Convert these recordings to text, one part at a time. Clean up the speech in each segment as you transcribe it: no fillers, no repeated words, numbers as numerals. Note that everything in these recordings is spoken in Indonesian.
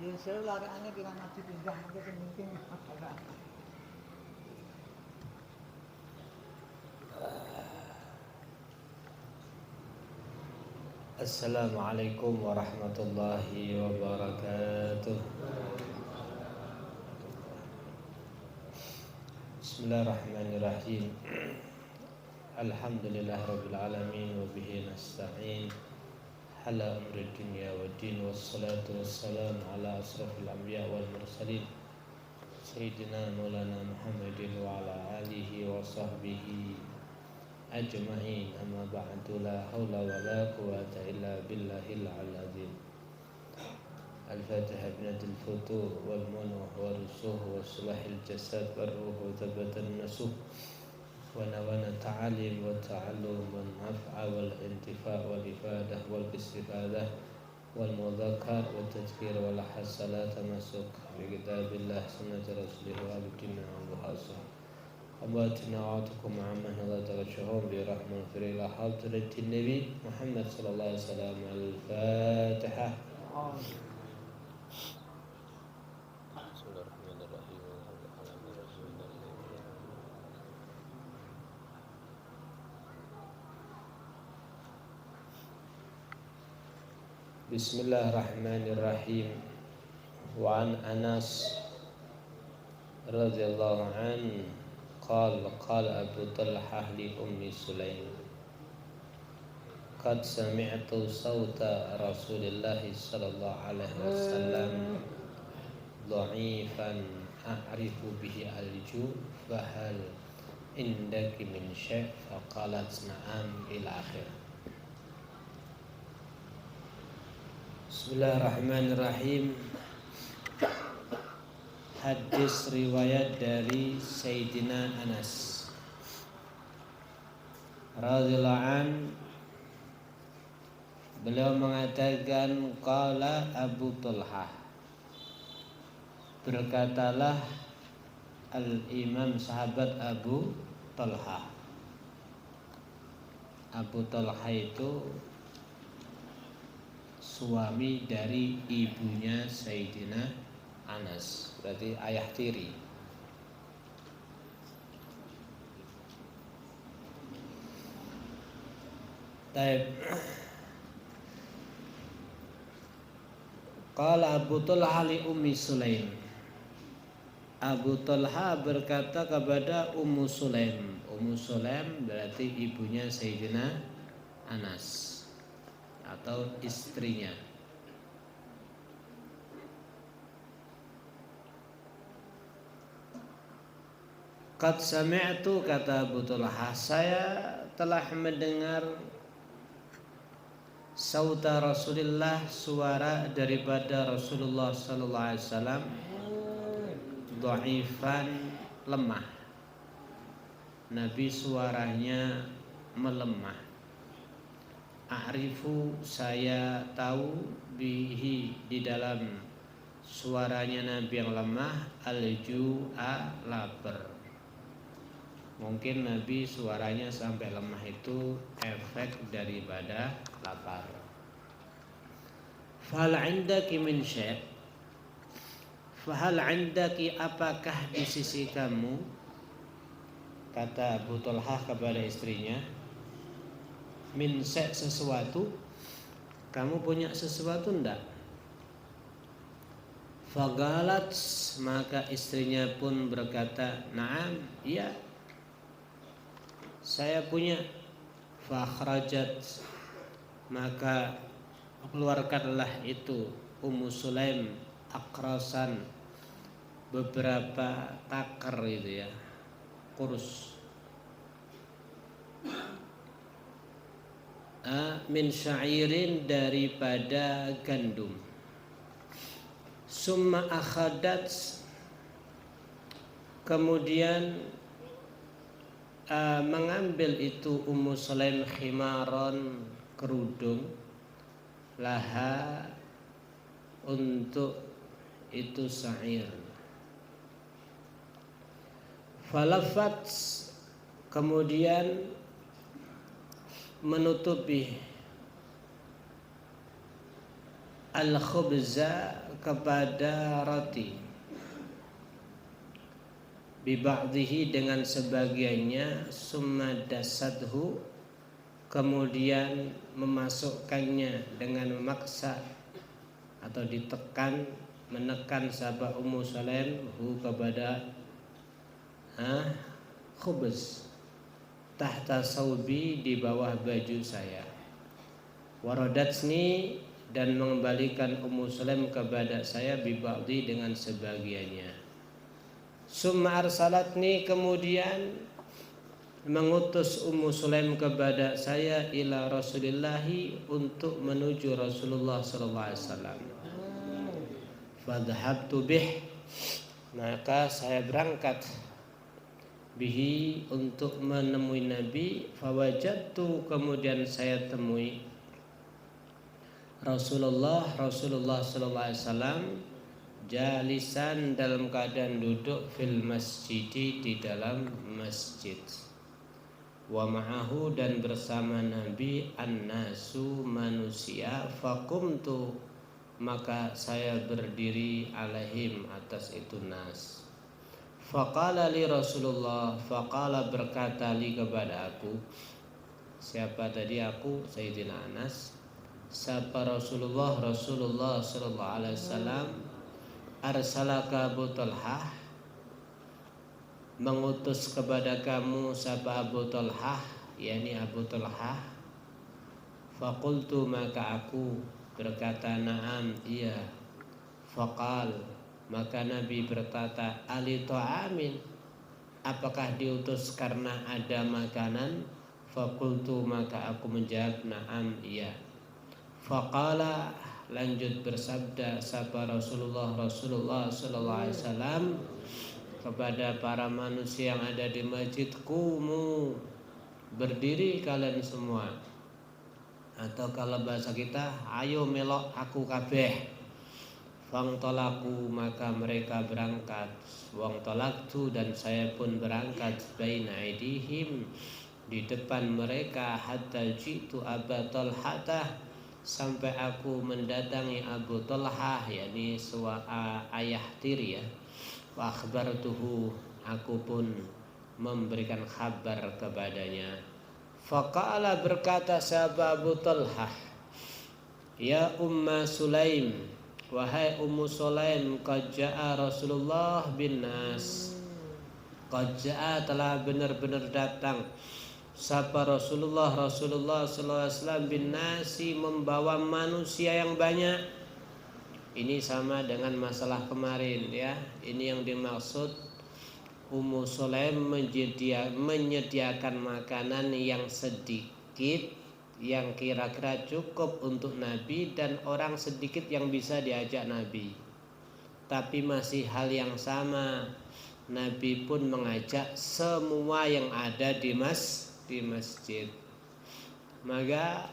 Yung sir, lari anya di na pindah aja sa meeting. Assalamualaikum warahmatullahi wabarakatuh. Bismillahirrahmanirrahim. Alhamdulillahirabbil alamin wa bihi nasta'in ala amri dunya waddin wassalatu wassalamu ala asrofil anbiya wal mursalin sayyidina maulana Muhammadin wa ala alihi wa sahbihi ajma'in, amma ba'du, la hawla wa la quwwata illa billahil azim. Al-Fatihah binatil futuh wal munuh wal rusuh wa sulahil jasad wal ruh wa tabatan nasuh wa nawana ta'alim wa ta'allum wa naf'a wal intifa' wal ifadah wal istifadah wal mudhakar wa tadhkir wal hasalat masuk bi kitabillah sunnati rasulih wa abdina wa hasah أمواتنا وعاتكم عمن الله تغشهم برحمة فريق حضرة النبي محمد صلى الله عليه وسلم. الفاتحة. بسم الله الرحمن الرحيم. بسم الله الرحمن الرحيم. وعن أنس رضي الله عنه قال أبو طلحة لأم سليم قد سمعت صوت رسول الله صلى الله عليه وسلم ضعيفا أعرف به الجوع فهل عندك من شيء فقالت نعم إلى آخره. Bismillahirrahmanirrahim. Hadis riwayat dari Sayyidina Anas radhiyallahu an, beliau mengatakan qala Abu Talhah, berkatalah al-imam sahabat Abu Talhah. Abu Talhah itu suami dari ibunya Sayyidina Anas, berarti ayah tiri. Taib. Qala Abu Talha li Ummi Sulaim. Abu Talha berkata kepada Ummu Sulaim. Ummu Sulaim berarti ibunya Sayyidina Anas atau istrinya. Qad sami'tu, kata Abu Talha, saya telah mendengar sauta Rasulullah, suara daripada Rasulullah sallallahu alaihi wasallam, dhaifan, lemah. Nabi suaranya melemah. A'rifu, saya tahu, bihi, di dalam suaranya Nabi yang lemah, al-ju'a, lapar. Mungkin Nabi suaranya sampai lemah itu efek daripada lapar. Fahal indaki min syai', fahal indaki, apakah di sisi kamu, kata Abu Talhah kepada istrinya, min syai', sesuatu, kamu punya sesuatu ndak? Fagalat, maka istrinya pun berkata, na'am, iya, saya punya. Fakhrajat, maka keluarkanlah itu Ummu Sulaim akrasan, beberapa takar itu ya, kurus, min syairin, daripada gandum. Summa akhadat, kemudian mengambil itu Ummu Sulaim khimaron, kerudung, laha, untuk itu sa'ir. Falafat, kemudian menutupi al-khubza kepada roti, bi ba'dihi dengan sebagiannya, summa dasadhu kemudian memasukkannya dengan memaksa atau ditekan, menekan sahabat Ummu Sulaim hu kepada khubz tahta saubi di bawah baju saya. Waradatni dan mengembalikan Ummu Sulaim kepada saya bi ba'di dengan sebagiannya. Summa arsalatni kemudian mengutus Ummu Sulaim kepada saya ila Rasulillahi untuk menuju Rasulullah sallallahu alaihi wasallam. Fadhhabtu bih maka saya berangkat bihi untuk menemui Nabi. Fawajadtu kemudian saya temui Rasulullah sallallahu alaihi wasallam jalisan dalam keadaan duduk fil masjid di dalam masjid. Wa ma'ahu dan bersama Nabi annasu manusia. Faqumtu maka saya berdiri alaihim atas itu nas. Faqala li Rasulullah faqala berkata li kepada aku. Siapa tadi aku? Sayyidina Anas. Sapa Rasulullah sallallahu alaihi wasallam arsalaka Abu Talhah mengutus kepada kamu sapa Abu Talhah, yakni Abu Talhah. Faqultu maka aku berkata na'am iya. Faqal maka Nabi berkata ali ta'amin apakah diutus karena ada makanan? Faqultu maka aku menjawab na'am iya. Faqala lanjut bersabda sapa Rasulullah sallallahu alaihi wasallam kepada para manusia yang ada di masjid, kumu berdiri kalian semua, atau kalau bahasa kita ayo melok aku kabeh. Fangtolaku maka mereka berangkat. Wang tolaktu dan saya pun berangkat baina aidihim di depan mereka hatta jitu Aba Talhah sampai aku mendatangi Abu Talhah, yakni ayah tiri ya. Wa akhbartuhu aku pun memberikan kabar kepadanya. Faqala berkata sahabat Abu Talhah, ya Umma Sulaim, wahai Ummu Sulaim, qad jaa Rasulullah bin nas. Qad jaa telah benar-benar datang sapa Rasulullah sallallahu alaihi wasallam bin nasi membawa manusia yang banyak. Ini sama dengan masalah kemarin ya. Ini yang dimaksud Ummu Sulaim menyediakan makanan yang sedikit yang kira-kira cukup untuk Nabi dan orang sedikit yang bisa diajak Nabi. Tapi masih hal yang sama, Nabi pun mengajak semua yang ada di masjid. Maka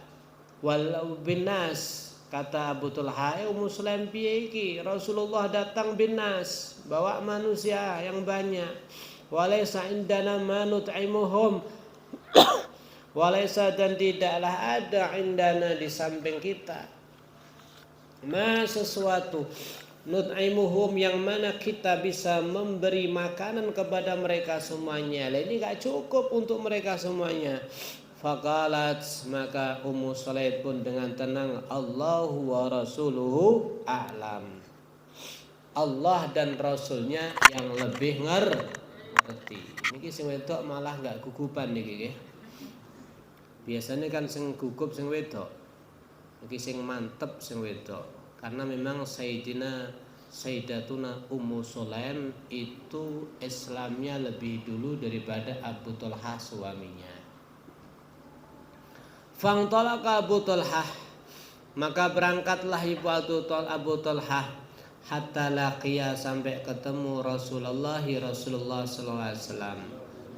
walau binas kata Abu Talhah, Ummu Sulaim piye iki? Rasulullah datang binas, bawa manusia yang banyak. Walaysa indana ma nut'imuhum. Walaysa dan tidaklah ada indana di samping kita ma sesuatu nut'imuhum yang mana kita bisa memberi makanan kepada mereka semuanya. Ini gak cukup untuk mereka semuanya. Faqalat maka Ummu Sulaim pun dengan tenang, Allahu wa rasuluhu a'lam. Allah dan Rasulnya yang lebih ngerti. Niki sing wedok malah gak gugupan niki nggih. Biasanya kan sing gugup sing wedok. Niki sing mantep sing wedok. Karena memang Sayyidatuna Ummu Sulaim itu Islamnya lebih dulu daripada Abu Talhah suaminya. Fangtolaka Abu Talhah maka berangkatlah ibu Abu Talhah hatta laqiya sampai ketemu Rasulullah sallallahu alaihi wasallam.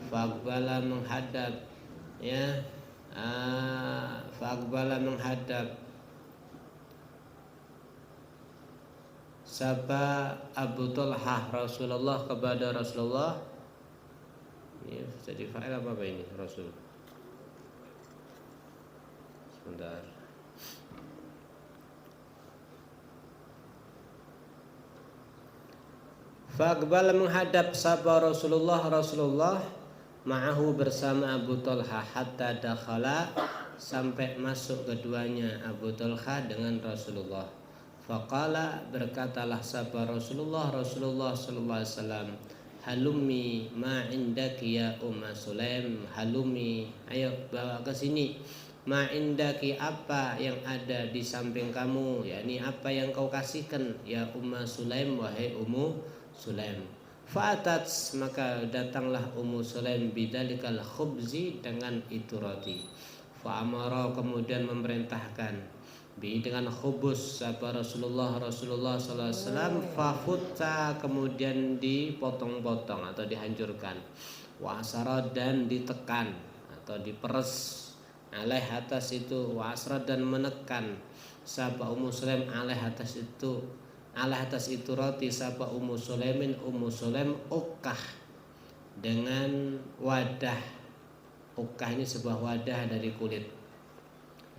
Faqbala menghadap ya. Faqbala menghadap sapa Abu Talhah Rasulullah kepada Rasulullah. Ini jadi fa'il apa ini Rasul? Sebentar. Faqbala menghadap sapa Rasulullah ma'ahu bersama Abu Talha hatta dakhala sampai masuk keduanya Abu Talha dengan Rasulullah. Faqala berkatalah sapa Rasulullah sallallahu alaihi wasallam, halummi ma indaki ya Umma Sulaim, halummi, ayo bawa ke sini, ma indaki, apa yang ada di samping kamu, yakni apa yang kau kasihkan ya Umma Sulaim, wahai Ummu Sulaim. Fa'atat, maka datanglah Ummu Sulaim bidalikal khubzi, dengan itu roti. Fa'amara, kemudian memerintahkan bi, dengan khubus sapa Rasulullah sallallahu alaihi wasallam, fafutta, kemudian dipotong-potong atau dihancurkan, wa asara, dan ditekan atau diperes, alaih atas itu, wa asra, dan menekan sapa Ummu Sulaim alaih atas itu roti, sapa Ummu Sulaimin, Ummu Sulaim ukah, dengan wadah. Ukah ini sebuah wadah dari kulit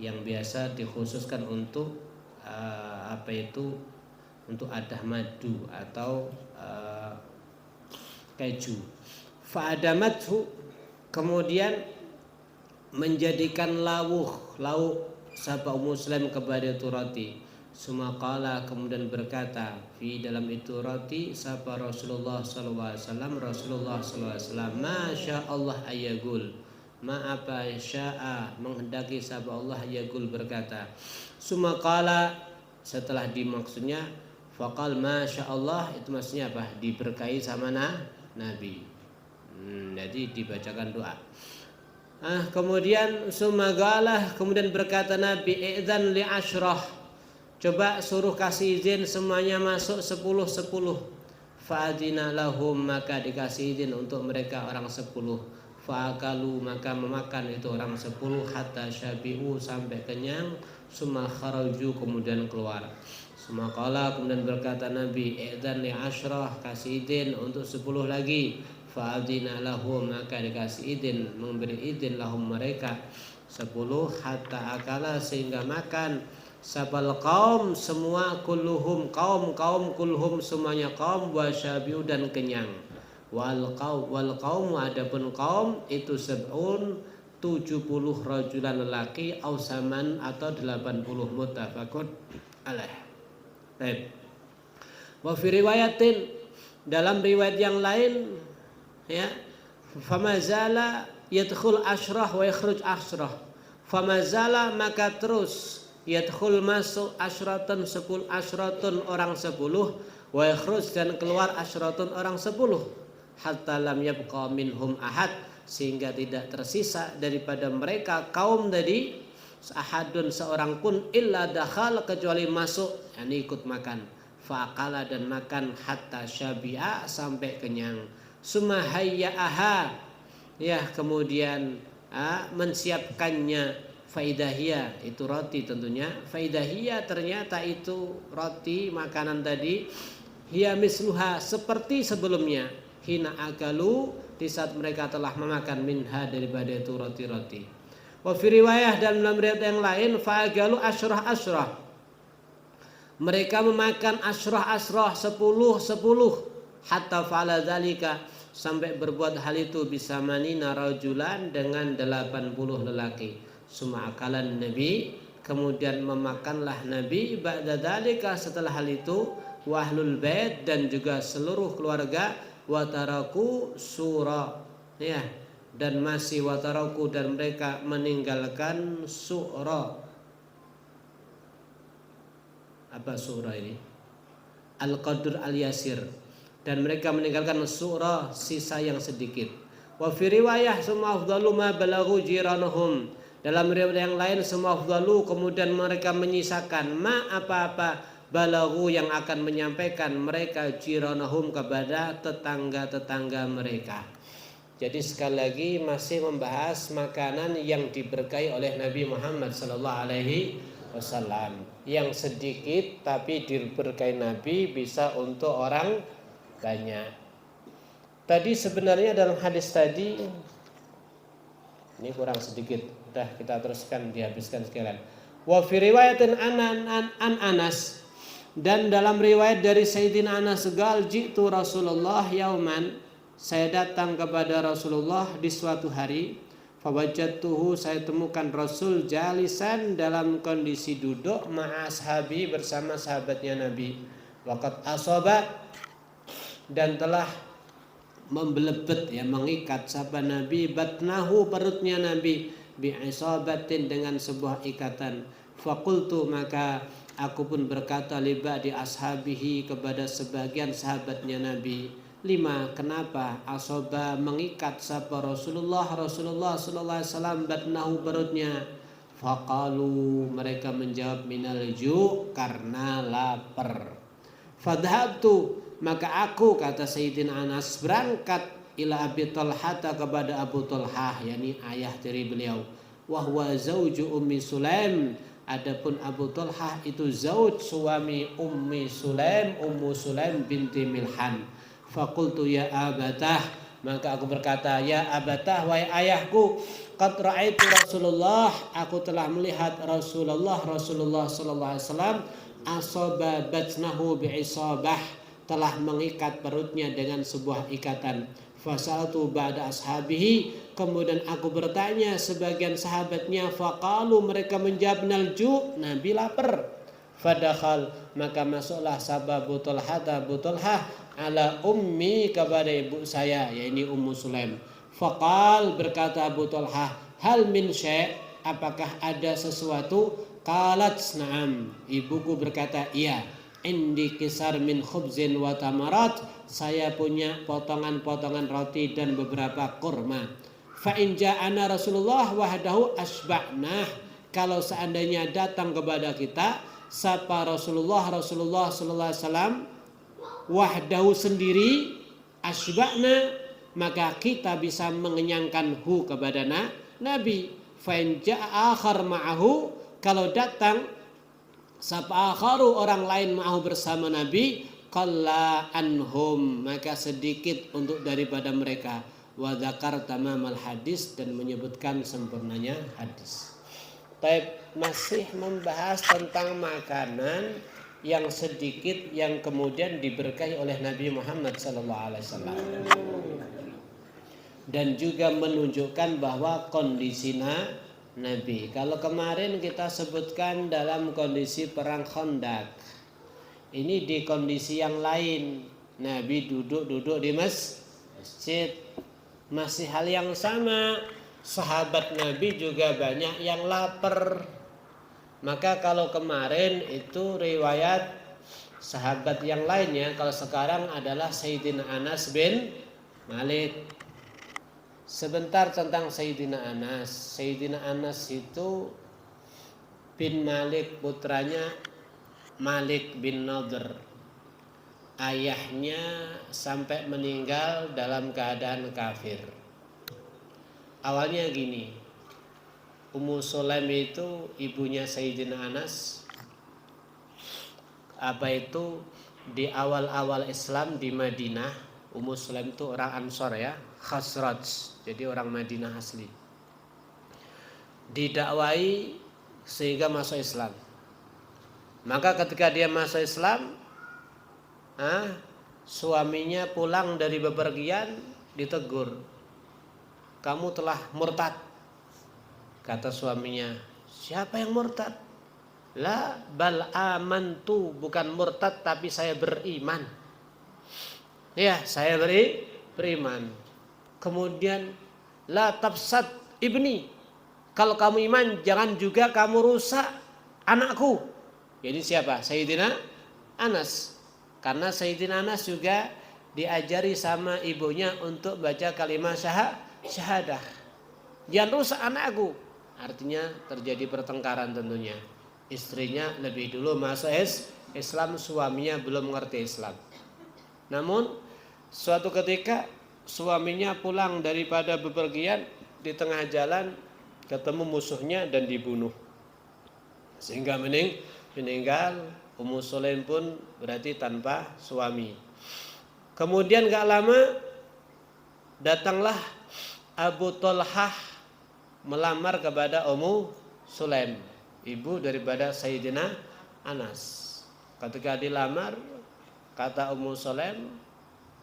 yang biasa dikhususkan untuk untuk adah madu atau keju. Fa'adamathu, kemudian menjadikan lauk sapa Ummu Sulaim kepada itu roti. Sumaqala, kemudian berkata, fi dalam itu roti, sapa Rasulullah sallallahu alaihi wasallam, masya Allah ayagul, ma apa sya'a, menghendaki sapa Allah, ayagul, berkata. Sumaqala, setelah dimaksudnya, faqal masya Allah, itu maksudnya apa? Diberkahi sama Nabi. Jadi dibacakan doa. Kemudian sumaqala, kemudian berkata Nabi, i'dzan li asyrah, coba suruh kasih izin semuanya masuk 10. Fa'adina lahum, maka dikasih izin untuk mereka orang 10. Fa'akalu, maka memakan itu orang 10, hatta syabi'u, sampai kenyang. Summa kharaju, kemudian keluar. Summa qala, kemudian berkata Nabi, i'dzan li asyrah, kasih izin untuk 10 lagi. Fa'adina lahum, maka dikasih izin, memberi izin lahum mereka 10, hatta akala, sehingga makan. Sabal kaum, semua, kulluhum, kaum kulluhum, semuanya kaum, wasyabiu, dan kenyang. Wal kaum, adapun kaum itu 70 rajulan lelaki, ausaman, atau 80, muttafaqun alaih. Baik. Wa fi riwayatin, dalam riwayat yang lain, ya, famazala yadkhul asyrah wa yakhruj asyrah. Famazala, maka terus, yadkhul masuk asyratun 10, asyratun orang 10, wa yakhruj, dan keluar asyratun orang 10, hatta lam yabqa minhum ahad, sehingga tidak tersisa daripada mereka kaum tadi ahadun, seorang pun, illa dakhal, kecuali masuk, yakni ikut makan. Fa'akala, dan makan, hatta syabi'a, sampai kenyang. Summa hayya'aha, ya, kemudian mensiapkannya. Faidahiyah, itu roti tentunya. Faidahiyah, ternyata itu roti, makanan tadi, hiya misluha, seperti sebelumnya. Hina akalu, di saat mereka telah memakan, minha, daripada itu roti-roti. Wa fi riwayah, dan dalam riwayat yang lain, fa'agalu asyrah, mereka memakan asyrah 10, hatta fa'ala dzalika, sampai berbuat hal itu, bisa manina rajulan, dengan 80 lelaki. Suma akalan Nabi, kemudian memakanlah Nabi, ba'da dzalika, setelah hal itu, wahlul bait, dan juga seluruh keluarga, wataraku sura, ya, dan masih wataraku, dan mereka meninggalkan sura. Apa sura ini? Al-qadr al-yasir, dan mereka meninggalkan sura, sisa yang sedikit. Wa fi riwayah summa afdalu ma balaghu jiranahum, dalam riwayat yang lain, semua afdalu, kemudian mereka menyisakan, ma apa-apa, balaghu, yang akan menyampaikan mereka, jiranahum, kepada tetangga-tetangga mereka. Jadi sekali lagi masih membahas makanan yang diberkahi oleh Nabi Muhammad sallallahu alaihi wasallam. Yang sedikit tapi diberkahi Nabi, bisa untuk orang banyak. Tadi sebenarnya dalam hadis tadi, ini kurang sedikit. Udah kita teruskan, dihabiskan sekalian. Wa fi riwayatin an Anas, Dan dalam riwayat dari Sayyidina Anas gal jitu Rasulullah yauman, saya datang kepada Rasulullah di suatu hari, fawajadtuhu, saya temukan Rasul jalisan dalam kondisi duduk ma'a ashabi, bersama sahabatnya Nabi, waqad asaba, dan telah membelebet mengikat sapa Nabi batnahu, perutnya Nabi, bi'isabatin, dengan sebuah ikatan. Faqultu, maka aku pun berkata, liba di ashabihi, kepada sebagian sahabatnya Nabi, lima, kenapa asoba, mengikat sapa Rasulullah sallallahu alaihi wasallam batnahu, perutnya. Faqalu, mereka menjawab, minal ju', karena lapar. Fadhabtu, maka aku, kata Sayyidina Anas, berangkat ila Abi Talhah, kepada Abu Talhah, yakni ayah dari beliau. Wahwa zauju Ummi Sulaim, adapun Abu Talhah itu zauj, suami Ummi Sulaim, Ummu Sulaim binti Milhan. Faqultu ya abatah, maka aku berkata, ya abatah, wahai ayahku, qad ra'aitu Rasulullah, aku telah melihat Rasulullah sallallahu alaihi wasallam, asaba batnahu bi'isabah, telah mengikat perutnya dengan sebuah ikatan. Fasaltu ba'da ashabihi, kemudian aku bertanya sebagian sahabatnya, faqalu, mereka menjawab, nalju, Nabi lapar. Fadakhal, maka masuklah sabab Abu Talhah ala ummi, kepada ibu saya, yaitu Ummu Sulaim. Faqal, berkata Abu Talhah, hal min syai', apakah ada sesuatu? Qalat na'am, ibuku berkata, iya. Indi kisar min khubzin wa tamarat, saya punya potongan-potongan roti dan beberapa kurma. Fa in ja'ana Rasulullah wahdahu asba'nah, kalau seandainya datang kepada kita sapa Rasulullah sallallahu alaihi wasallam wahdahu, sendiri, asba'na, maka kita bisa mengenyangkan hu, kepada Nabi. Fa in ja'a akhar ma'ahu, kalau datang sapa akharu, orang lain, ma'ahu, bersama Nabi, qalla anhum, maka sedikit untuk daripada mereka. Wa dzakar tamamal hadis, dan menyebutkan sempurnanya hadis. Taib, masih membahas tentang makanan yang sedikit yang kemudian diberkahi oleh Nabi Muhammad sallallahu alaihi wasallam. Dan juga menunjukkan bahwa kondisi Nabi. Kalau kemarin kita sebutkan dalam kondisi perang Khandaq, ini di kondisi yang lain. Nabi duduk di masjid. Masih hal yang sama. Sahabat Nabi juga banyak yang lapar. Maka kalau kemarin itu riwayat sahabat yang lainnya, kalau sekarang adalah Sayyidina Anas bin Malik. Sebentar tentang Sayyidina Anas. Sayyidina Anas itu bin Malik, putranya Malik bin Nadhr. Ayahnya sampai meninggal dalam keadaan kafir. Awalnya gini, Ummu Sulaim itu ibunya Sayyidina Anas. Di awal-awal Islam di Madinah, Ummu Sulaim itu orang Ansor ya, Khazraj, jadi orang Madinah asli. Didakwai sehingga masuk Islam. Maka ketika dia masuk Islam, suaminya pulang dari bepergian, ditegur, kamu telah murtad. Kata suaminya, siapa yang murtad? La bal amantu, bukan murtad tapi saya beriman. Ya, saya beriman. Kemudian la tafsad ibni, kalau kamu iman jangan juga kamu rusak anakku. Jadi siapa? Sayyidina Anas. Karena Sayyidina Anas juga diajari sama ibunya untuk baca kalimat syahadah. Jangan rusak anakku. Artinya terjadi pertengkaran tentunya. Istrinya lebih dulu masuk Islam, suaminya belum mengerti Islam. Namun suatu ketika suaminya pulang daripada bepergian, di tengah jalan ketemu musuhnya dan dibunuh. Sehingga meninggal. Ummu Sulaim pun berarti tanpa suami. Kemudian gak lama datanglah Abu Talhah melamar kepada Ummu Sulaim, ibu daripada Sayyidina Anas. Ketika dilamar, kata Ummu Sulaim,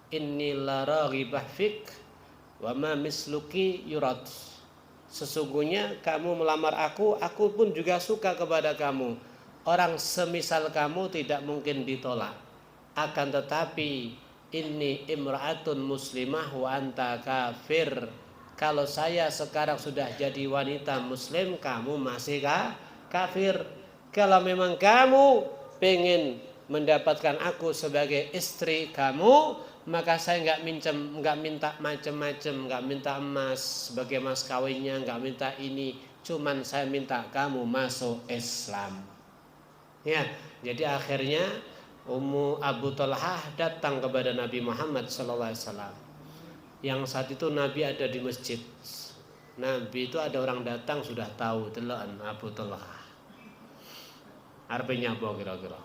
inni la raghibah fik wa ma misluki yurad. Sesungguhnya kamu melamar aku pun juga suka kepada kamu. Orang semisal kamu tidak mungkin ditolak. Akan tetapi inni imra'atun muslimah wa anta kafir. Kalau saya sekarang sudah jadi wanita muslim, kamu masih kafir. Kalau memang kamu pengen mendapatkan aku sebagai istri kamu, maka saya nggak minta macam-macam, nggak minta emas sebagai mas kawinnya, nggak minta ini, cuman saya minta kamu masuk Islam. Ya, jadi akhirnya Ummu Abu Talhah datang kepada Nabi Muhammad SAW. Yang saat itu Nabi ada di masjid. Nabi itu ada orang datang sudah tahu telan Abu Talhah. Artinya apa kira-kira?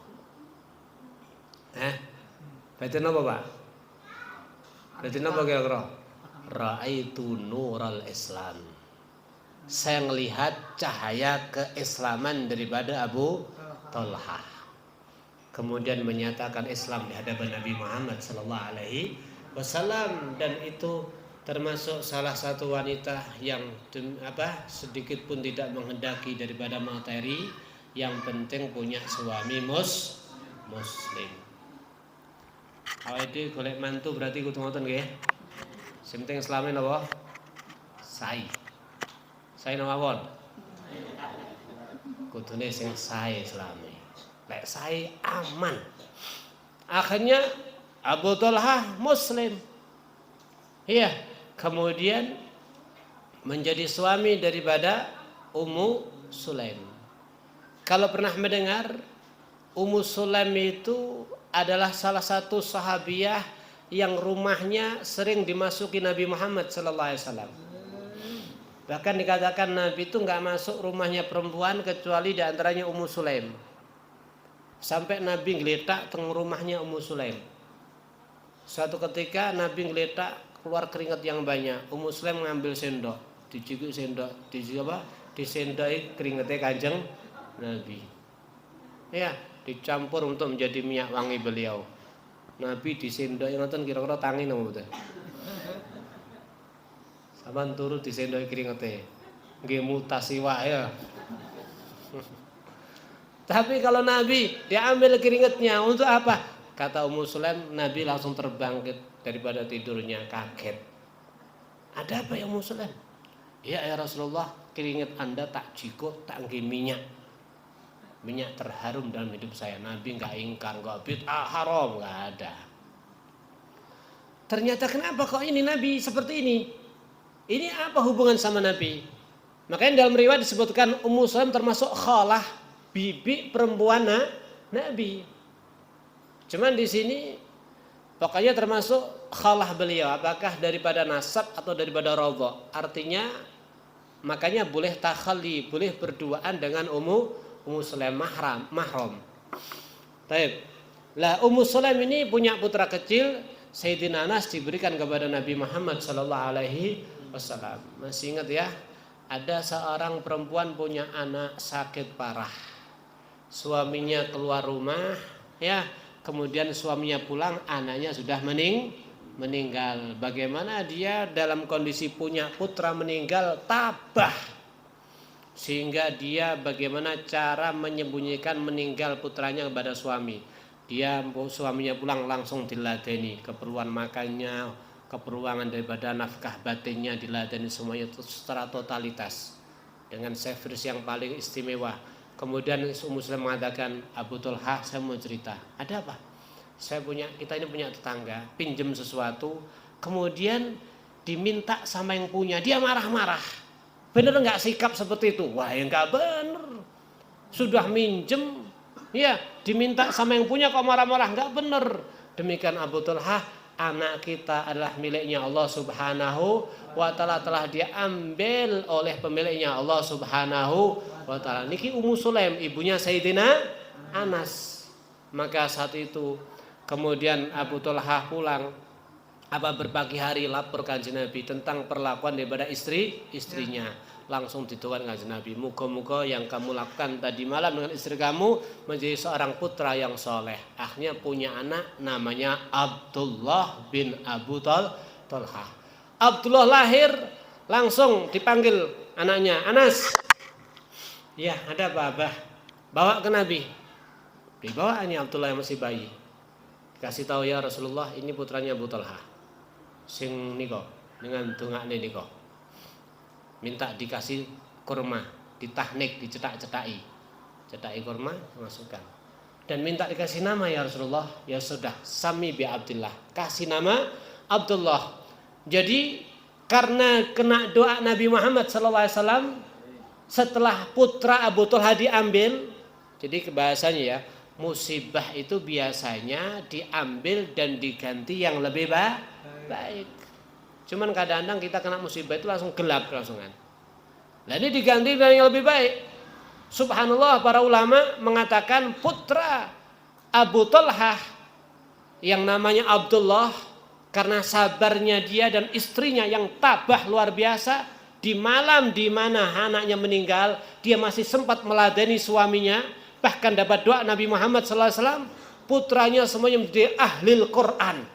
Batin apa Pak? Batin apa kira-kira? Ra'aitu nural Islam. Saya melihat cahaya keislaman daripada Abu Talhah. Kemudian menyatakan Islam di hadapan Nabi Muhammad SAW, dan itu termasuk salah satu wanita yang sedikit pun tidak menghendaki daripada materi. Yang penting punya suami muslim. Awake dhewe golek mantu berarti kudu ngoten nggih. Sing penting islame napa? Sae. Sae napa pon? Kudune sing sae islame. Lek sae aman. Akhirnya Abu Talhah muslim. Iya, kemudian menjadi suami daripada Ummu Sulaim. Kalau pernah mendengar, Ummu Sulaim itu adalah salah satu sahabiah yang rumahnya sering dimasuki Nabi Muhammad SAW. Bahkan dikatakan Nabi itu nggak masuk rumahnya perempuan kecuali diantaranya Ummu Sulaim. Sampai Nabi ngeletak teng rumahnya Ummu Sulaim. Suatu ketika Nabi ngeletak keluar keringat yang banyak. Ummu Sulaim mengambil sendok, dicikuk sendok, disendoi keringatnya Kanjeng Nabi. Ya, dicampur untuk menjadi minyak wangi beliau. Nabi disendoi ngoten kira-kira tangi napa mboten? Saman turu disendoi keringete. Nggih mutasi wae ya. Tapi kalau Nabi diambil keringatnya untuk apa? Kata Ummu Sulaim, Nabi langsung terbangkit daripada tidurnya, kaget. Ada apa ya Ummu Sulaim? Ya Rasulullah, keringat Anda tak jikuk, tak nggih minyak terharum dalam hidup saya. Nabi nggak ingkar, nggak bid'ah haram, nggak ada. Ternyata kenapa kok ini Nabi seperti ini? Ini apa hubungan sama Nabi? Makanya dalam riwayat disebutkan Ummu Sulaim termasuk khalah, bibi perempuan Nabi. Cuman di sini pokoknya termasuk khalah beliau. Apakah daripada nasab atau daripada radha? Artinya makanya boleh takhalli, boleh berduaan dengan Ummu Sulaim mahram. Taib. Lah Ummu Sulaim ini punya putra kecil, Sayyidina Anas diberikan kepada Nabi Muhammad SAW. Masih ingat ya? Ada seorang perempuan punya anak sakit parah. Suaminya keluar rumah, ya. Kemudian suaminya pulang, anaknya sudah meninggal. Bagaimana dia dalam kondisi punya putra meninggal, tabah. Sehingga dia bagaimana cara menyembunyikan meninggal putranya kepada suami. Suaminya pulang langsung diladeni, keperluan makannya, keperluan daripada nafkah batinnya diladeni semuanya secara totalitas dengan service yang paling istimewa. Kemudian Ummu Sulaim mengatakan, Abu Talhah, saya mau cerita. Ada apa? Kita ini punya tetangga, pinjam sesuatu, kemudian diminta sama yang punya, dia marah-marah. Bener nggak sikap seperti itu? Wah, ya nggak bener. Sudah minjem, ya diminta sama yang punya kok marah-marah, nggak bener. Demikian Abu Talhah, anak kita adalah miliknya Allah Subhanahu wa Ta'ala, telah diambil oleh pemiliknya Allah Subhanahu wa Ta'ala. Niki Ummu Sulaim, ibunya Sayyidina Anas. Maka saat itu kemudian Abu Talhah pulang, berpagi hari lapor Kanjeng Nabi tentang perlakuan daripada istrinya. langsung didoakan kanjeng Nabi. Muga-muga yang kamu lakukan tadi malam dengan istri kamu menjadi seorang putra yang soleh. Akhirnya punya anak namanya Abdullah bin Abu Talha. Abdullah lahir langsung dipanggil anaknya, Anas. Ya, ada apa Abah? Bawa ke Nabi. Dibawaannya Abdullah yang masih bayi. Kasih tahu ya Rasulullah, ini putranya Abu Talha. Sing niko dengan dongakne niko. Minta dikasih kurma, ditahnik, dicetak-cetaki. Cetaki kurma, masukkan. Dan minta dikasih nama ya Rasulullah. Ya sudah, sami bi Abdullah. Kasih nama Abdullah. Jadi karena kena doa Nabi Muhammad SAW, setelah putra Abu Talha diambil, jadi bahasanya ya, musibah itu biasanya diambil dan diganti yang lebih baik. Cuman kadang-kadang kita kena musibah itu langsung gelap langsungan. Nah ini diganti dengan yang lebih baik. Subhanallah, para ulama mengatakan putra Abu Talha yang namanya Abdullah, karena sabarnya dia dan istrinya yang tabah luar biasa, di malam di mana anaknya meninggal, dia masih sempat meladeni suaminya, bahkan dapat doa Nabi Muhammad SAW, putranya semuanya menjadi ahlil Quran.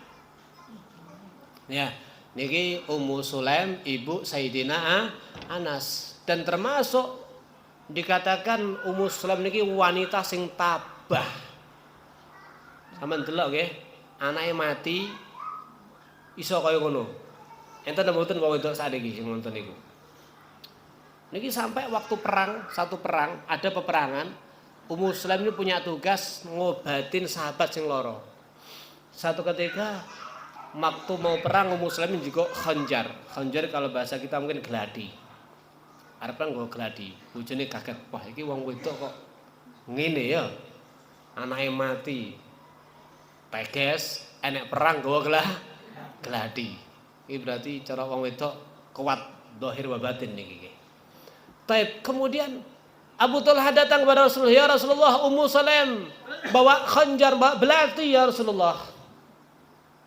Ya, niki Ummu Sulaim ibu Sayyidina Anas, dan termasuk dikatakan Ummu Sulaim niki wanita sing tabah. Sampeyan delok nggih, anake mati iso kaya ngono. Enten mboten wae wedok sakniki sing wonten niku. Niki sampai waktu perang, satu perang, ada peperangan, Ummu Sulaim ini punya tugas ngobatin sahabat sing loro. Satu ketika waktu mau perang, Ummu Sulaim juga khanjar. Khanjar kalau bahasa kita mungkin geladi. Arepan nggo geladi. Bojone kaget, wah iki wong wedok kok ngene ya. Anake mati. Teges, enek perang nggawa geladi. Ini berarti cara wong wedok kuat zahir wa batin niki. Taib. Kemudian Abu Talha datang kepada Rasulullah, ya Rasulullah, Ummu Sulaim bawa khanjar, bawa belati ya Rasulullah.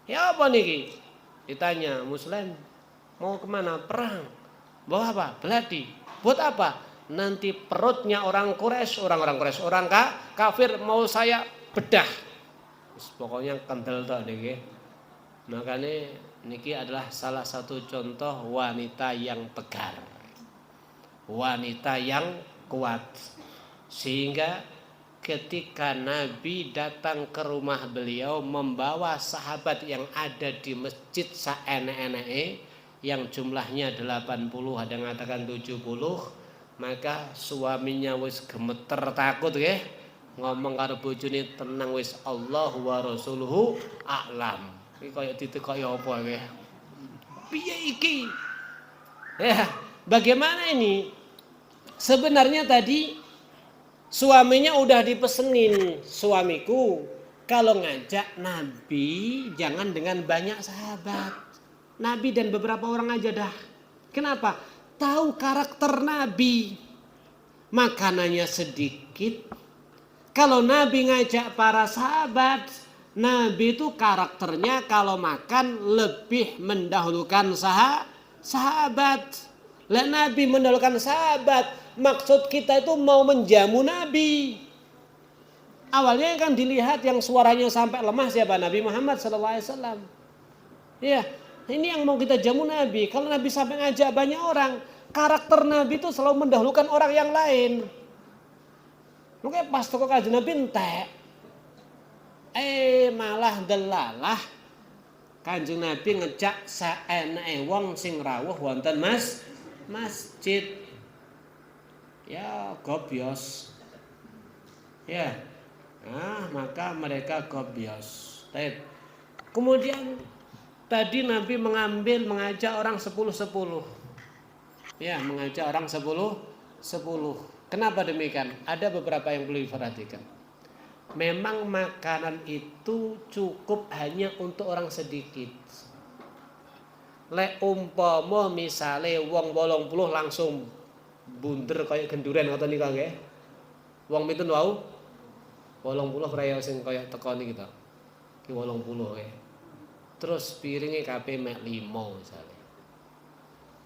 Ya apa niki? Ditanya, Ummu Sulaim mau kemana? Perang. Bawa apa? Belati. Buat apa? Nanti perutnya orang Quraisy, orang kafir mau saya bedah. Pokoknya kendel tok niki. Makanya niki adalah salah satu contoh wanita yang tegar. Wanita yang kuat. Sehingga ketika Nabi datang ke rumah beliau membawa sahabat yang ada di masjid saenek-eneke yang jumlahnya 80, ada yang mengatakan 70, maka suaminya wis gemeter takut nggih. Ngomong karo bojone, tenang wis, Allah wa rasuluhu a'lam. Iki kaya ditekoki apa nggih? Piye iki? Ya, bagaimana ini? Sebenarnya tadi suaminya udah dipesenin, suamiku kalau ngajak Nabi jangan dengan banyak sahabat. Nabi dan beberapa orang aja dah. Kenapa? Tahu karakter Nabi. Makanannya sedikit. Kalau Nabi ngajak para sahabat, Nabi itu karakternya kalau makan lebih mendahulukan sahabat. Lah Nabi mendahulukan sahabat, maksud kita itu mau menjamu Nabi. Awalnya kan dilihat yang suaranya sampai lemah siapa? Nabi Muhammad SAW. Ya, ini yang mau kita jamu Nabi. Kalau Nabi sampai ngajak banyak orang, karakter Nabi itu selalu mendahulukan orang yang lain. Mungkin pas toko kanjeng Nabi entek. Malah delalah kanjeng Nabi ngejak saeneke wong sing rawuh wonten masjid. Ya gobyos. Ya. Nah, maka mereka gobyos. Baik. Kemudian tadi Nabi mengajak orang 10-10. Ya, mengajak orang 10-10. Kenapa demikian? Ada beberapa yang perlu diperhatikan. Memang makanan itu cukup hanya untuk orang sedikit. Lek umpama misale wong 80 langsung bunder kaya genduren ngoten niku nggih. Wong pinten wau? 80 kaya sing kaya teko niki to. Ki 80 nggih. Terus piringe kabeh mek 5 misale.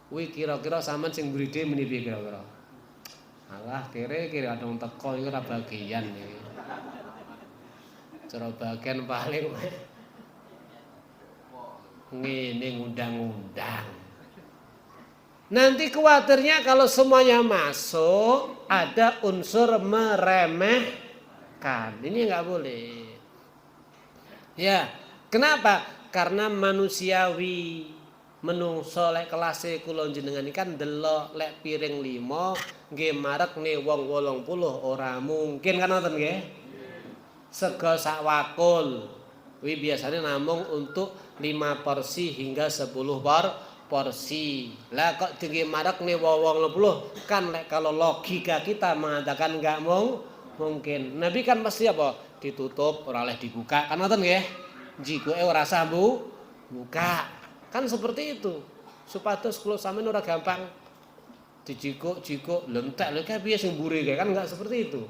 Kuwi kira-kira sampean sing mriki meni piye kira-kira? Alah kere adong teko iku ora bagian iki. Cara bagian paling ngene ngundang-undang. Nanti khawatirnya kalau semuanya masuk ada unsur meremehkan. Ini nggak boleh. Ya, kenapa? Karena manusiawi. Menungso lek kelase kula jenengan iki kan delok lek piring 5 nggih marekne wong 80 ora mungkin kan ngoten nggih. Sego sak wakul. Kuwi biasanya namung untuk 5 porsi hingga 10 porsi. Lah kok tinggi marekne wong 80 kan lek kalau logika kita mengatakan enggak mungkin. Nabi kan mesti apa? Ditutup ora oleh dibuka. Kan ngoten nggih. Jikuke ora sah buka. Kan seperti itu. Supados kula sampeyan ora gampang dijikuk-jikuk lentek lho kae piye sing mburi kae kan enggak seperti itu.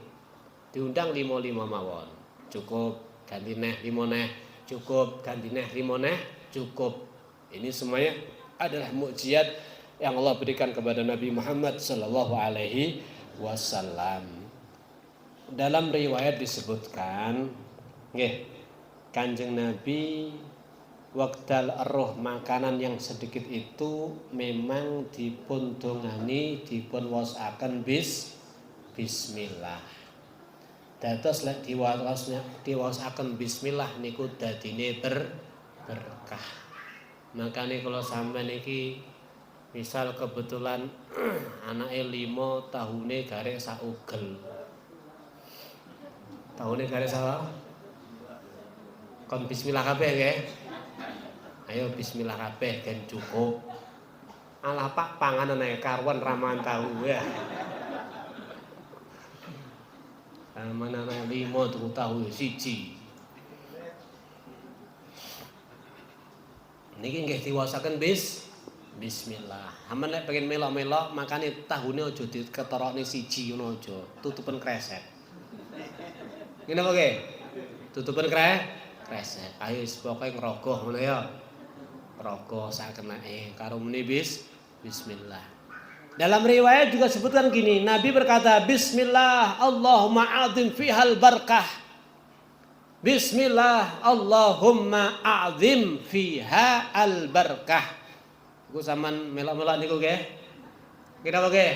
Diundang 5 mawon. Cukup ganti neh 5 neh, cukup ganti neh 5 neh, cukup. Ini semuanya adalah mukjizat yang Allah berikan kepada Nabi Muhammad sallallahu alaihi wasallam. Dalam riwayat disebutkan, nggih, Kanjeng Nabi wekdal eruh makanan yang sedikit itu memang dipun dongani dipun wasaken bismillah. Dados lek diwasaken bismillah niku dadine berkah. Makane kalau sampean iki misal kebetulan anake 5 tahune garek sak ugel. Tahune garek sak kon bismillah kabeh nggih. Ayo bismillah kabeh kan cukup. Alah Pak panganan ae karuan raman tahu ya. Mana ae 5 tuku tahu siji. Niki nggih diwasaken bismillah. Aman nek pengen melok-melok makane tahune aja diketorokne siji ngono aja. Tutupen kresek. Ngene apa nggih? Tutupen kresek. Ayo pokoke ngerogoh ngono ya. Rogoh sak kenake karo muni bismillah. Dalam riwayat juga sebutkan gini, Nabi berkata bismillah Allahumma a'zim fihal barakah. Bismillah Allahumma a'zim fiha al barakah. Iku sampean melok-melok niku nggih. Kira apa nggih?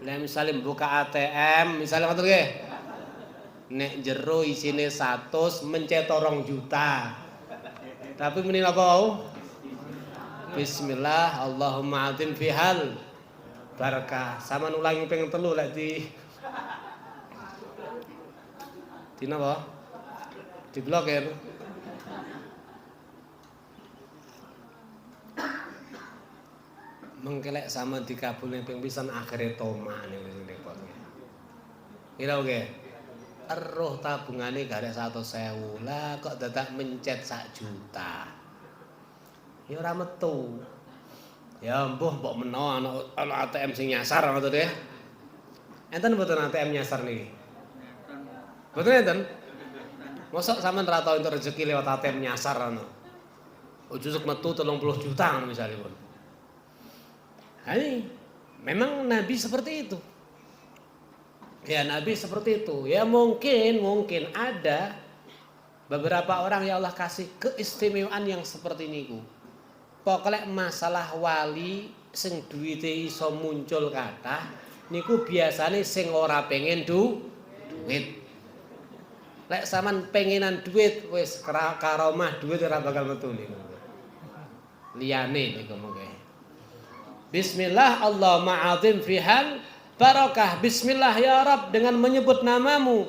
Lah misale buka ATM, misale ngoten nggih. Nek jero isine 100 mencet 2 juta. Tapi muni apa wau? Bismillah Allahumma a'zim fihal barakah. Sama ulangi ping 3 lek di napa? Diblokir. Mengkelek sama dikabulne ping pisan akhire toma niku sing repot. Kira oke. Eruh tabungane garek 100.000. Lah kok dadak mencet 1 juta. Ya ora metu. Ya mbuh mbok menawa ana ATM sing nyasar ngoten nggih. Enten mboten ATM nyasar niki? Mboten enten. Mosok sampean ra tau entuk rezeki lewat ATM nyasar ngono. Ujug metu 30 juta ngono misalipun. Hai, memang Nabi seperti itu. Ya Nabi seperti itu. Ya mungkin ada beberapa orang yang Allah kasih keistimewaan yang seperti niku. Pokoknya masalah wali sing duwite iso muncul kathah niku biasane sing ora pengen duit. Lek sampean pengenan duit wis karomah duit ora bakal metu niku. Liyane niku mengke. Bismillah Allahumma a'zim fihal barakah. Bismillah ya Rabb dengan menyebut namamu.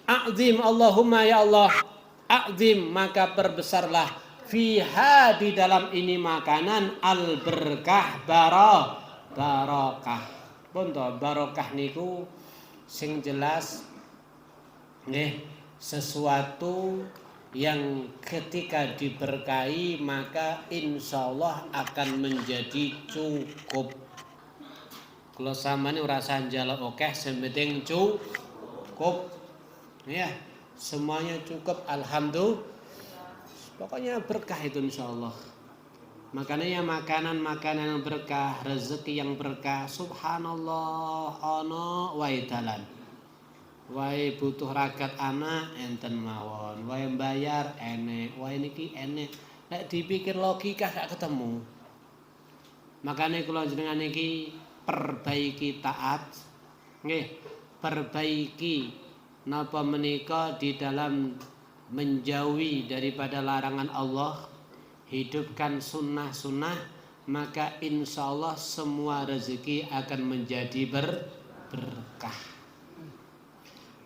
A'zim Allahumma ya Allah. A'zim maka perbesarlah fiha di dalam ini makanan al berkah barakah. Ponto barakah niku sing jelas nggih sesuatu yang ketika diberkahi maka insyaallah akan menjadi cukup. Kalau samane ora usah njaluk akeh, sing penting cukup. Ya, semuanya cukup alhamdulillah. Pokoknya berkah itu insyaallah. Makanya ya makanan-makanan yang berkah, rezeki yang berkah, subhanallah ono wae dalan. Wae butuh ragat anak enten mawon, wae bayar enek, wae niki enek. Nek dipikir logika gak ketemu. Makanya kula jenengan niki perbaiki taat, nggih, perbaiki napa menika di dalam menjauhi daripada larangan Allah, hidupkan sunnah-sunnah, maka insya Allah semua rezeki akan menjadi berkah.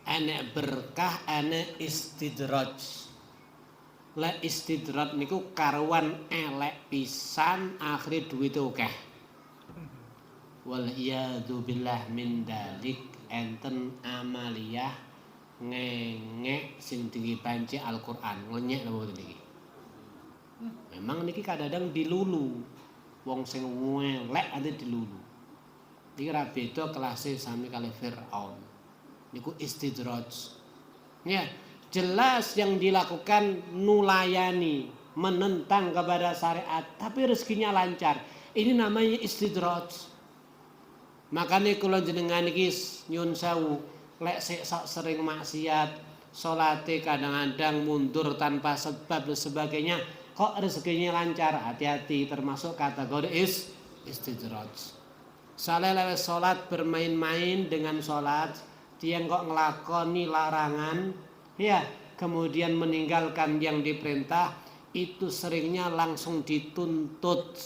Enek berkah, enek istidraj. Lek istidraj niku karuan elek pisan, akhire duwite akeh. Wal iyadu billah min dalik, enten amaliyah ngengek sing tinggi panci Al-Qur'an, ngenyek napa mboten niki. Memang niki kadang-kadang dilulu. Wong sing elek ate dilulu. Iki ra beda kelase sami kali Firaun. Niku istidraj. Ya, jelas yang dilakukan nulayani, menentang kepada syariat, tapi rezekinya lancar. Ini namanya istidraj. Makanya kula jenengan iki nyun sewu, lek sering maksiat, salate kadang-kadang mundur tanpa sebab dan sebagainya, kok rezekinya lancar, hati-hati, termasuk kategori istidraj. Soalnya lewat salat bermain-main dengan salat, dia kok ngelakoni larangan, ya, kemudian meninggalkan yang diperintah, itu seringnya langsung dituntut,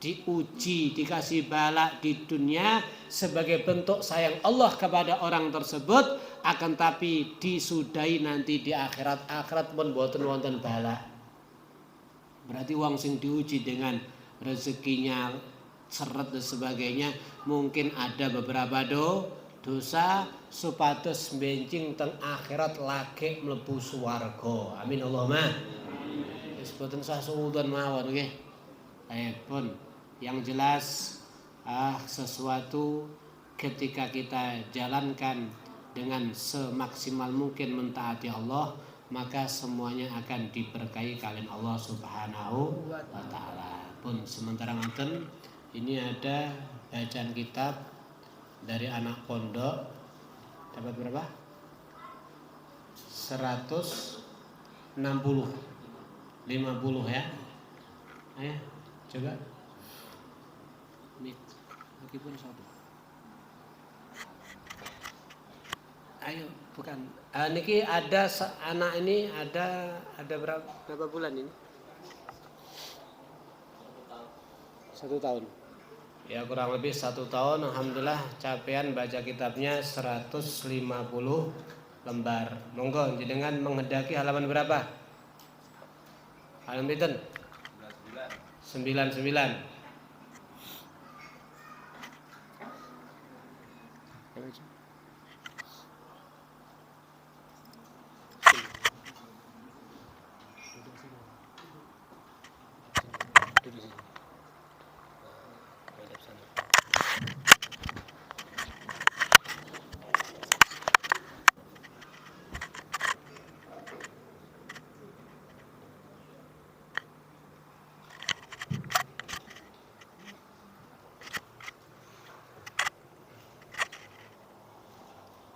diuji, dikasih bala di dunia sebagai bentuk sayang Allah kepada orang tersebut, akan tapi disudahi nanti di akhirat pun boten wonten bala. Berarti wong sing diuji dengan rezekinya seret dan sebagainya, mungkin ada beberapa dosa supados bencing teng akhirat lagi mlebu swarga. Amin Allahumma. Wis boten sasuwun mawon nggih. Pun yang jelas sesuatu ketika kita jalankan dengan semaksimal mungkin mentaati Allah, maka semuanya akan diberkahi kalian Allah Subhanahu wa taala. Pun sementara ngoten, ini ada bacaan kitab dari anak pondok, dapat berapa? 160 50 ya. Ayo coba. Mik, lagi pun satu. Ayo, bukan. Niki ada anak ini ada berapa bulan ini? 1 tahun. Ya kurang lebih 1 tahun. Alhamdulillah capaian baca kitabnya 150 lembar. Monggo jenengan menghendaki halaman berapa? Halaman pinten? 99.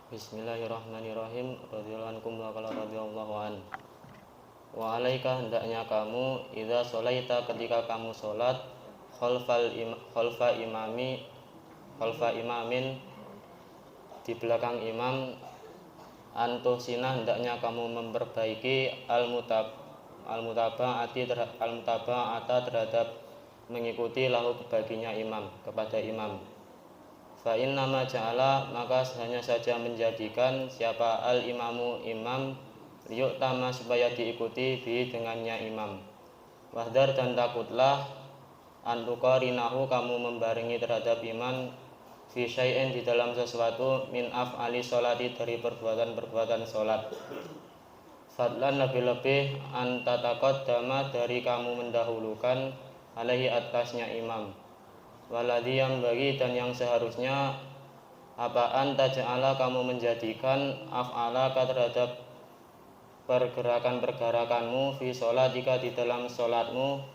Bismillahirrahmanirrahim. Radhiyallahu ankum wa qala radhiyallahu an. Wa alaika, hendaknya kamu, idza sholaita, ketika kamu salat, khalfa imamin, di belakang imam, antusina, hendaknya kamu memperbaiki al-mutaba'ata terhadap mengikuti lahu baginya imam, kepada imam. Fa inna ma ja'ala, maka hanya saja menjadikan siapa al-imamu imam, liyu'tama, supaya diikuti bi dengannya imam. Wahdar, dan takutlah, antuqarinahu, kamu membarengi terhadap imam, fi syai'in, di dalam sesuatu, min af'ali sholati, dari perbuatan-perbuatan sholat. Fadlan, lebih-lebih, antataqaddama, dari kamu mendahulukan, alaihi, atasnya imam. Waladhi, yang bagi, dan yang seharusnya, apaan taja'ala, kamu menjadikan af'alaka, terhadap pergerakan-pergerakanmu, fi sholatika, di dalam sholatmu,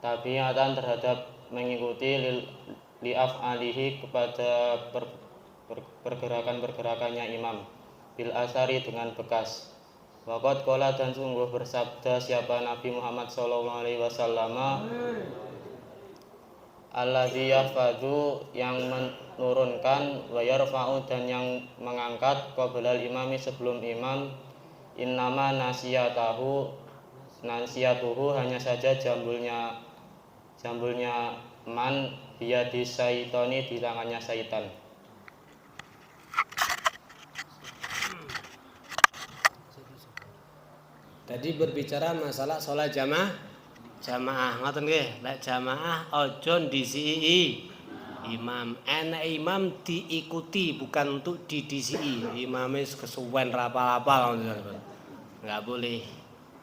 tabiatan terhadap mengikuti li'af'alihi kepada pergerakan-pergerakannya imam bil asari dengan bekas. Waqad qala dan sungguh bersabda siapa Nabi Muhammad sallallahu alaihi wasallam, alladzi yahfadzu yang menurunkan, wa yarfa'u dan yang mengangkat, qablal imami sebelum imam, innama nasiyatuhu hanya saja jambulnya man biyadi syaitani di tangannya syaitan. Tadi berbicara masalah sholat jamaah ngoten nggih. Lek jamaah aja disii imam. Enak imam diikuti bukan untuk didisi. Imame kesuwen rapal-rapal ngoten. Enggak boleh.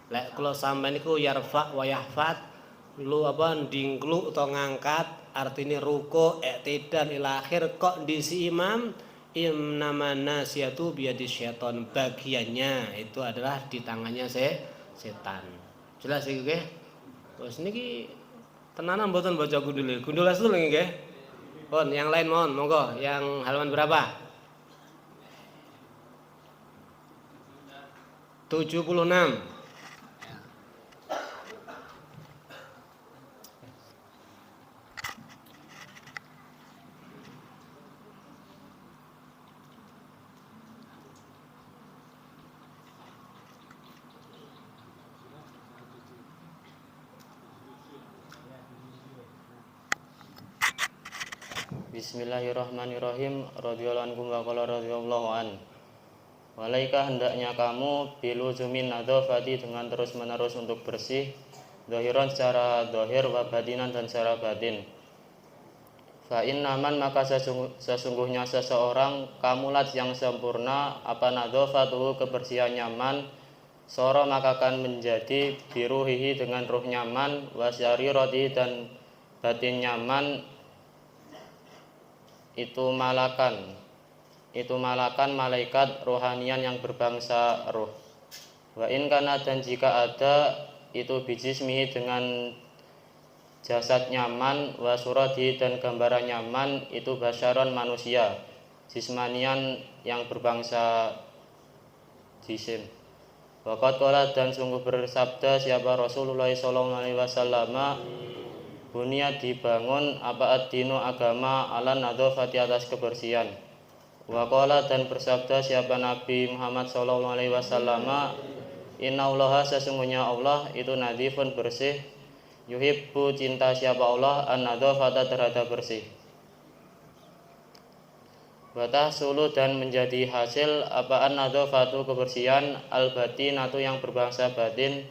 Lek kula sampean niku yarfa wa yahfad lu ndingkluk utawa ngangkat artine ruku, i'tidal ila akhir kok disi imam. Innama nasiyatu biyadi syaiton, bagiannya itu adalah di tangannya setan. Jelas iki nggih? Wes niki tenanan mboten baca gundul. Gundul asli nggih. Pun yang lain mohon monggo yang halaman berapa? 76. Bismillahirrahmanirrahim. Radhiyallahu ankum wa qala radhiyallahu an. Walaika hendaknya kamu biluzumin nadzafati dengan terus-menerus untuk bersih, zahiran secara zahir wa batinan dan secara batin. Fa innaman maka sesungguhnya seseorang kamulat yang sempurna apa nadzafatuhu kebersihannya man, sora maka akan menjadi biruhihi dengan ruh nyaman, wa syarirati dan batin nyaman, itu malakan malaikat rohanian yang berbangsa roh. Wa in kana dan jika ada itu bijismihi dengan jasad nyaman, wa surati dan gambaran nyaman itu basyaron manusia, jismanian yang berbangsa jisim. Waqad qala dan sungguh bersabda siapa Rasulullah sallallahu alaihi wasallam, bunia dibangun apa ad-dinu agama ala nadzafati atas kebersihan. Wa qala dan bersabda siapa Nabi Muhammad sallallahu alaihi wasallam, innallaha sesungguhnya Allah itu nadzifun bersih, yuhibbu cinta siapa Allah an-nadzafata terhadap bersih. Wa tahsulu dan menjadi hasil apa an-nadzafatu kebersihan al-batinatu yang berbangsa batin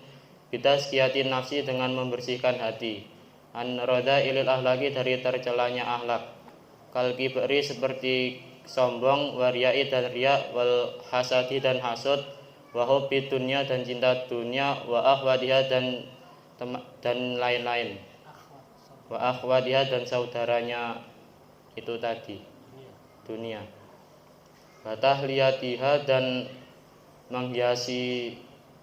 bitazkiyatin nafsi dengan membersihkan hati. An-roda ilil ahlaki dari tercelanya ahlak, kal kibri seperti sombong, waryai dan riya, wal hasadi dan hasud, wa hubbi dunya dan cinta dunia, wa akhwadiha dan lain-lain, wa akhwadiha dan saudaranya itu tadi dunia, wa tahliyatiha dan menghiasi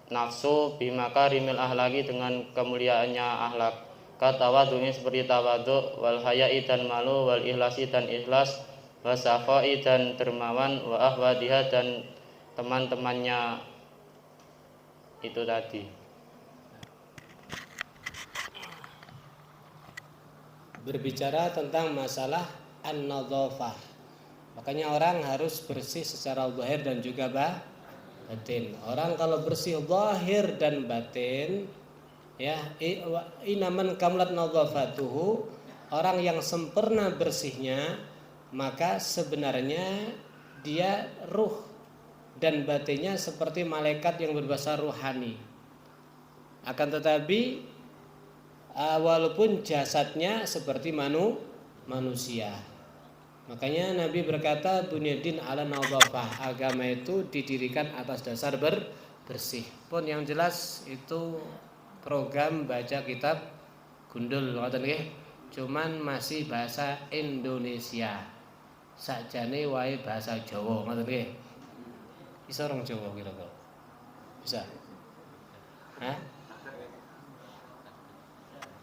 nafsu bimakarimil ahlaki dengan kemuliaannya ahlak. Katawadu'in seperti tawadhu, wal haya'i dan malu, wal ikhlasi dan ikhlas, wa safai dan dermawan, wa ahwadiha dan teman-temannya itu tadi. Berbicara tentang masalah an-nadzafah. Makanya orang harus bersih secara zahir dan juga batin. Orang kalau bersih zahir dan batin, ya, inaman kamulat nadzafatuhu, orang yang sempurna bersihnya, maka sebenarnya dia ruh dan batinnya seperti malaikat yang berbahasa ruhani. Akan tetapi walaupun jasadnya seperti manusia. Makanya Nabi berkata bunyadin ala nadzafah, agama itu didirikan atas dasar bersih. Pun yang jelas itu program baca kitab gundul ngoten nggih, cuman masih bahasa Indonesia. Sakjane wae bahasa Jawa ngoten nggih. Bisa orang Jawa kira-kira? Bisa? Hah?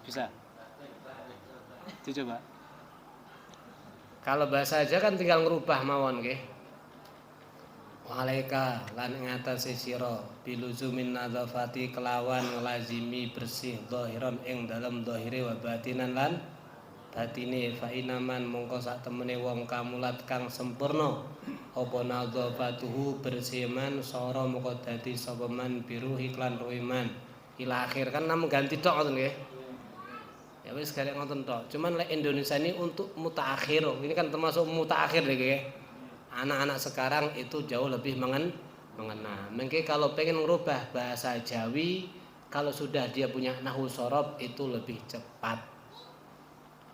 Bisa? Coba. Kalau bahasa aja kan tinggal ngerubah mawon nggih. Walaika lan ing atase sira biluzumin nadzafati kelawan nglazimi bersih zahiran ing dalem zahire wa batinan lan batine fa inaman mongko sak temene wong kamulat kang sempurna apa nadzafatuhu bersih man sara mongko dadi sapa man biru iklan ruiman ila akhir kan namung ganti tok ngoten nggih. Ya wis garek ngoten tok. Cuman lek Indonesia ini untuk mutaakhir. Ini kan termasuk mutaakhir nggih. Anak-anak sekarang itu jauh lebih mengena. Mungkin kalau pengen merubah bahasa Jawi, kalau sudah dia punya nahwu sorob itu lebih cepat.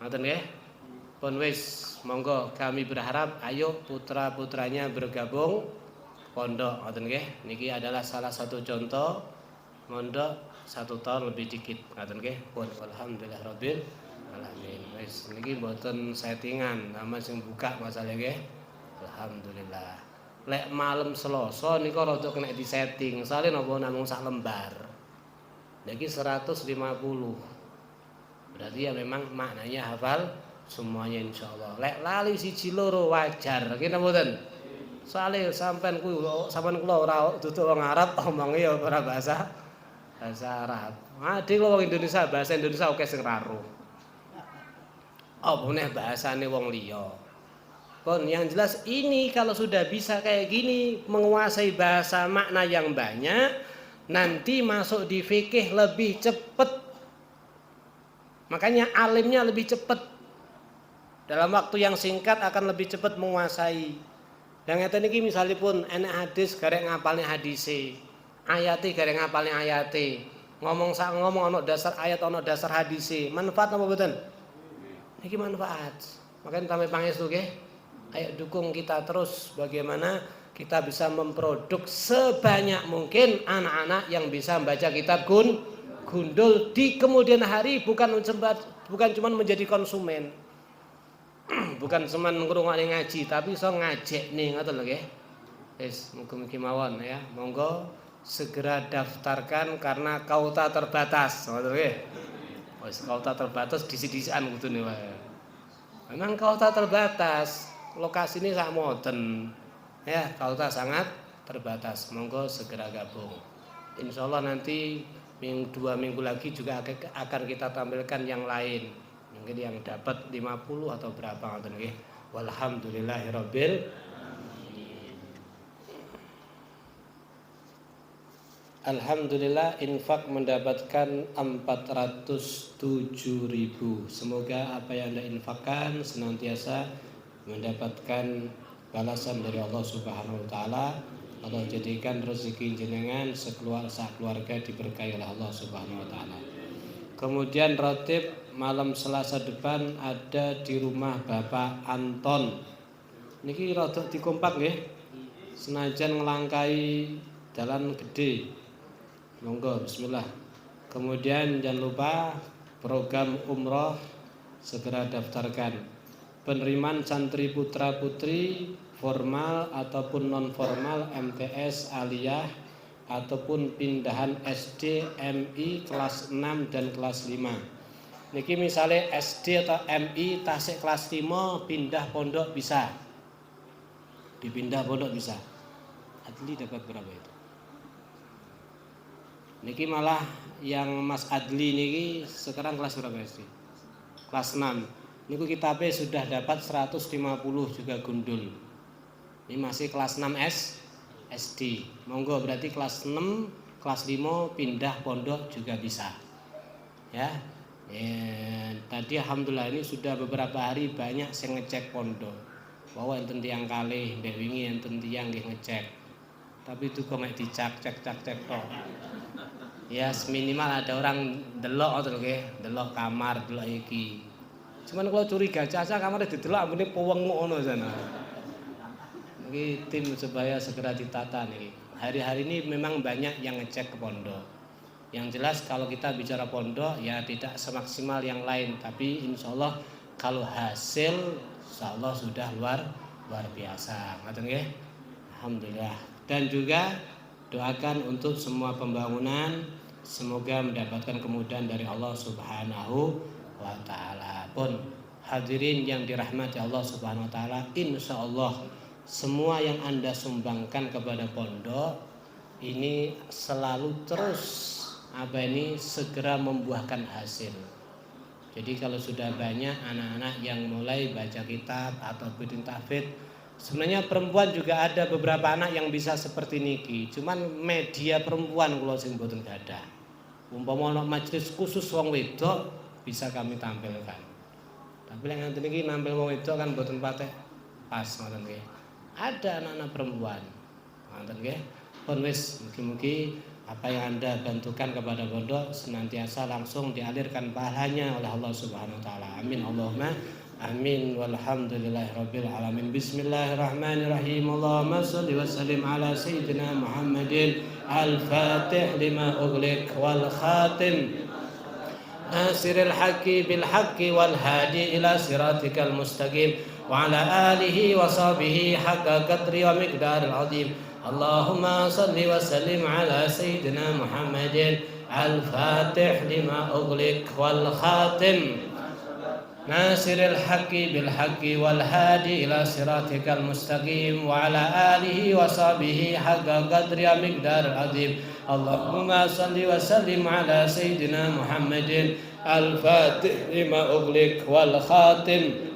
Ngoten nggih? Pun wis monggo kami berharap ayo putra-putranya bergabung pondok ngoten nggih. Niki adalah salah satu contoh mondok 1 tahun lebih dikit ngoten nggih. Pun alhamdulillahirabbil alamin. Wis niki mboten settingan, nama sing buka masalah nggih. Alhamdulillah. Lek malam Selasa nika rada kena disetting. Soale napa namung sak lembar. Niki 150. Berarti ya memang maknanya hafal semuanya insyaallah. Lek lali siji loro wajar. Nggih napa mboten? Soale sampean kula ora duduk wong Arab omonge ya ora bahasa Arab. Ade wong Indonesia bahasa Indonesia oke sing raro. Apa meneh bahasane wong liya. Pun yang jelas ini kalau sudah bisa kayak gini menguasai bahasa makna yang banyak, nanti masuk di fikih lebih cepat. Makanya alimnya lebih cepat. Dalam waktu yang singkat akan lebih cepat menguasai. Dan ngeten iki misalipun enek hadis garek ngapalne hadise. Ayate garek ngapalne ayate. Ngomong ana dasar ayat ana dasar hadise. Manfaat apa mboten? Niki manfaat. Makanya tambe pangestu nggih. Ayo dukung kita terus bagaimana kita bisa memproduk sebanyak mungkin anak-anak yang bisa membaca kitab gundul di kemudian hari bukan cuma menjadi konsumen. Bukan cuma ngrungokne ngaji tapi iso ngajekne ngoten lho nggih. Wis mugi-mugi mawon ya. Monggo segera daftarkan karena kuota terbatas ngoten nggih. Wis kuota terbatas disi-disian kudune wae. Memang kuota terbatas. Lokasi ini sak moten ya, kuota sangat terbatas. Monggo segera gabung. Insyaallah nanti 2 minggu lagi juga akan kita tampilkan yang lain. Mungkin yang dapat 50 atau berapa ngoten nggih. Walhamdulillahirabbil Alhamdulillah infak mendapatkan 407.000. Semoga apa yang Anda infakkan senantiasa mendapatkan balasan dari Allah Subhanahu wa taala. Allah jadikan rezeki jenengan sekeluarga diberkahi oleh Allah Subhanahu wa taala. Kemudian rotib malam Selasa depan ada di rumah Bapak Anton. Niki rada dikompak nggih. Senajan ngelangkai jalan gede. Monggo bismillah. Kemudian jangan lupa program umroh segera daftarkan. Penerimaan santri putra putri formal ataupun non formal MTS aliyah ataupun pindahan SD MI kelas 6 dan kelas 5. Niki misalnya SD atau MI tasik kelas 5 pindah pondok bisa. Dipindah pondok bisa. Adli dapat berapa itu? Niki malah yang Mas Adli niki sekarang kelas berapa SD? Kelas 6. Niku kitabnya sudah dapat 150 juga gundul. Ini masih kelas 6 SD. Monggo berarti kelas 6, kelas 5 pindah pondok juga bisa. Ya. Tadi alhamdulillah ini sudah beberapa hari banyak saya ngecek pondok. Bahwa enten tiyang kalih, mbek wingi enten tiyang nggih ngecek. Tapi itu kok mek dicak cek tok. Ya minimal ada orang delok ngoten nggih, delok kamar, delok iki. Cuman kalau curiga caca kamarnya didelok ambune poweng ngono sana. Niki tim supaya segera ditata nih. Hari-hari ini memang banyak yang ngecek ke pondok. Yang jelas kalau kita bicara pondok ya tidak semaksimal yang lain, tapi insyaallah kalau hasil insyaallah sudah luar biasa. Ngoten nggih. Alhamdulillah. Dan juga doakan untuk semua pembangunan semoga mendapatkan kemudahan dari Allah Subhanahu wa ta'ala. Pun hadirin yang dirahmati Allah Subhanahu wa taala, insyaallah semua yang Anda sumbangkan kepada pondok ini selalu terus segera membuahkan hasil. Jadi kalau sudah banyak anak-anak yang mulai baca kitab atau bikin tahfidz, sebenarnya perempuan juga ada beberapa anak yang bisa seperti niki. Cuman media perempuan kula sing mboten gadah. Umpama ana majelis khusus wong wedok bisa kami tampilkan. Tapi yang nanti niki nampil wong wedok kan mboten patek pas ngoten nggih. Ada anak-anak perempuan. Ngoten nggih. Pun wis mugi-mugi apa yang Anda bantukan kepada pondok senantiasa langsung dialirkan pahalanya oleh Allah Subhanahu wa taala. Amin Allahumma amin walhamdulillahirabbil alamin. Bismillahirrahmanirrahim. Allahumma shalli wa sallim ala sayyidina Muhammadin al-fatih lima ughliq wal khatim nasiril haqqi bil haqqi wal hadi ila siratikal mustaqim wa ala alihi wa sahbihi haqqa qadri wa miqdaril azim. Allahumma salli wa sallim ala sayyidina Muhammadin al-fatih lima ughliq wal khatim nasiril haqqi bil haqqi wal hadi ila siratikal mustaqim wa ala alihi wa sahbihi haqqa qadri wa miqdaril azim. Allahumma salli wa sallim ala sayyidina Muhammadin al-fatih lima ughliq wal khatim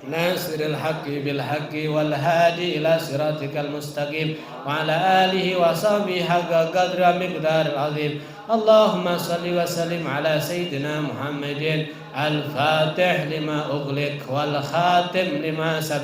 nasiril haqqi bil haqqi wal hadi ila siratikal mustaqim wa ala alihi wa sahbihi haqqa qadri wa miqdaril azim. Allahumma salli wa sallim ala sayyidina Muhammadin al-fatih lima ughliq wal khatim lima